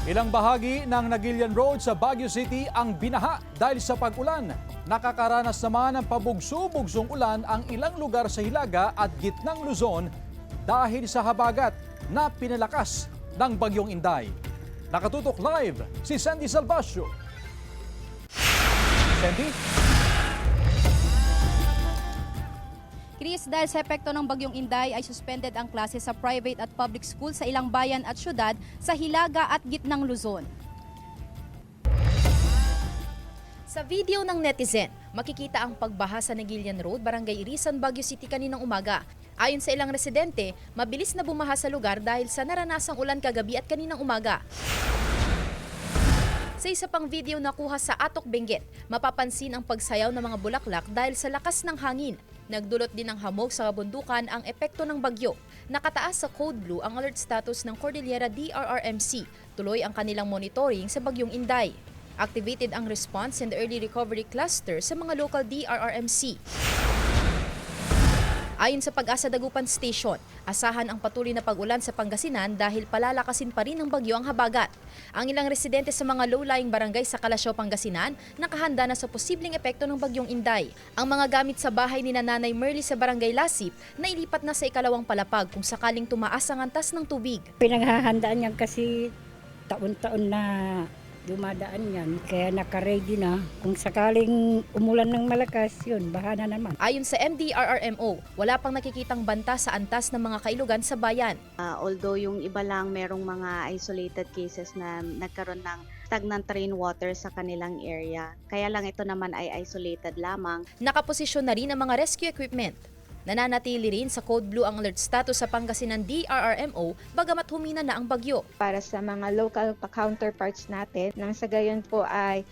Ilang bahagi ng Nagilian Road sa Baguio City ang binaha dahil sa pag-ulan. Nakakaranas naman ng pabugso-bugsong ulan ang ilang lugar sa Hilaga at gitnang Luzon dahil sa habagat na pinalakas ng Bagyong Inday. Nakatutok live si Sandy Salvacio. Sandy? Chris, dahil sa epekto ng Bagyong Inday ay suspended ang klase sa private at public school sa ilang bayan at syudad sa Hilaga at gitnang Luzon. Sa video ng netizen, makikita ang pagbaha sa Nagilian Road, Barangay Irisan, Baguio City kaninang umaga. Ayon sa ilang residente, mabilis na bumaha sa lugar dahil sa naranasang ulan kagabi at kaninang umaga. Sa isa pang video na kuha sa Atok, Benguet, mapapansin ang pagsayaw ng mga bulaklak dahil sa lakas ng hangin. Nagdulot din ng hamog sa kabundukan ang epekto ng bagyo. Nakataas sa Code Blue ang alert status ng Cordillera DRRMC. Tuloy ang kanilang monitoring sa Bagyong Inday. Activated ang response and early recovery cluster sa mga local DRRMC. Ayon sa Pag-asa Dagupan Station, asahan ang patuloy na pag-ulan sa Pangasinan dahil palalakasin pa rin ng bagyo ang habagat. Ang ilang residente sa mga low-lying barangay sa Kalasyaw, Pangasinan, nakahanda na sa posibleng epekto ng Bagyong Inday. Ang mga gamit sa bahay ni Nanay Merly sa Barangay Lasip na ilipat na sa ikalawang palapag kung sakaling tumaas ang antas ng tubig. Pinaghahandaan niyan kasi taon-taon na dumadaan yan. Kaya naka-ready na. Kung sakaling umulan ng malakas, yun, baha na naman. Ayon sa MDRRMO, wala pang nakikitang banta sa antas ng mga kailugan sa bayan. Although yung iba lang merong mga isolated cases na nagkaroon ng stagnant rainwater sa kanilang area. Kaya lang ito naman ay isolated lamang. Nakaposisyon na rin ang mga rescue equipment. Nananatili rin sa Code Blue ang alert status sa Pangasinan DRRMO bagamat humina na ang bagyo. Para sa mga local counterparts natin, nang sa gayon po ay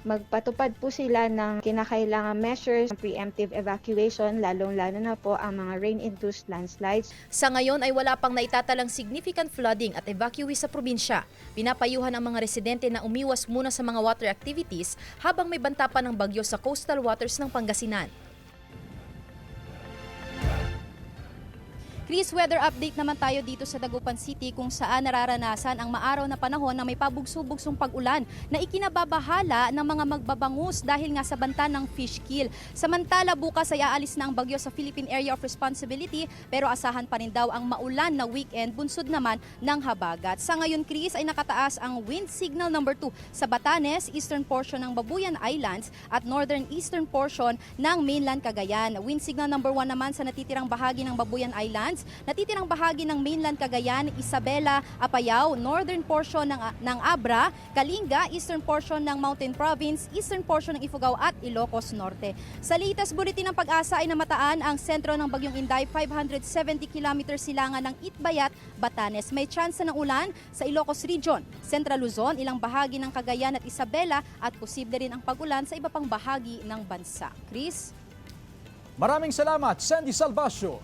magpatupad po sila ng kinakailangan measures, preemptive evacuation, lalong-lalo na po ang mga rain-induced landslides. Sa ngayon ay wala pang naitatalang significant flooding at evacuees sa probinsya. Pinapayuhan ang mga residente na umiwas muna sa mga water activities habang may banta pa ng bagyo sa coastal waters ng Pangasinan. Chris, weather update naman tayo dito sa Dagupan City kung saan nararanasan ang maaraw na panahon na may pabugso-bugsong pag-ulan na ikinababahala ng mga magbabangus dahil nga sa banta ng fish kill. Samantala bukas ay aalis na ang bagyo sa Philippine Area of Responsibility pero asahan pa rin daw ang maulan na weekend bunsod naman ng habagat. Sa ngayon, Chris, ay nakataas ang wind signal number 2 sa Batanes, eastern portion ng Babuyan Islands at northern eastern portion ng mainland Cagayan. Wind signal number 1 naman sa natitirang bahagi ng Babuyan Islands, natitirang bahagi ng mainland Cagayan, Isabela, Apayao, northern portion ng Abra, Kalinga, eastern portion ng Mountain Province, eastern portion ng Ifugao at Ilocos Norte. Sa latest bulletin ng Pag-asa ay namataan ang sentro ng Bagyong Inday 570 km silangan ng Itbayat, Batanes. May tsansa ng ulan sa Ilocos Region, Central Luzon, ilang bahagi ng Cagayan at Isabela at posible rin ang pag-ulan sa iba pang bahagi ng bansa. Chris? Maraming salamat, Sandy Salvacio.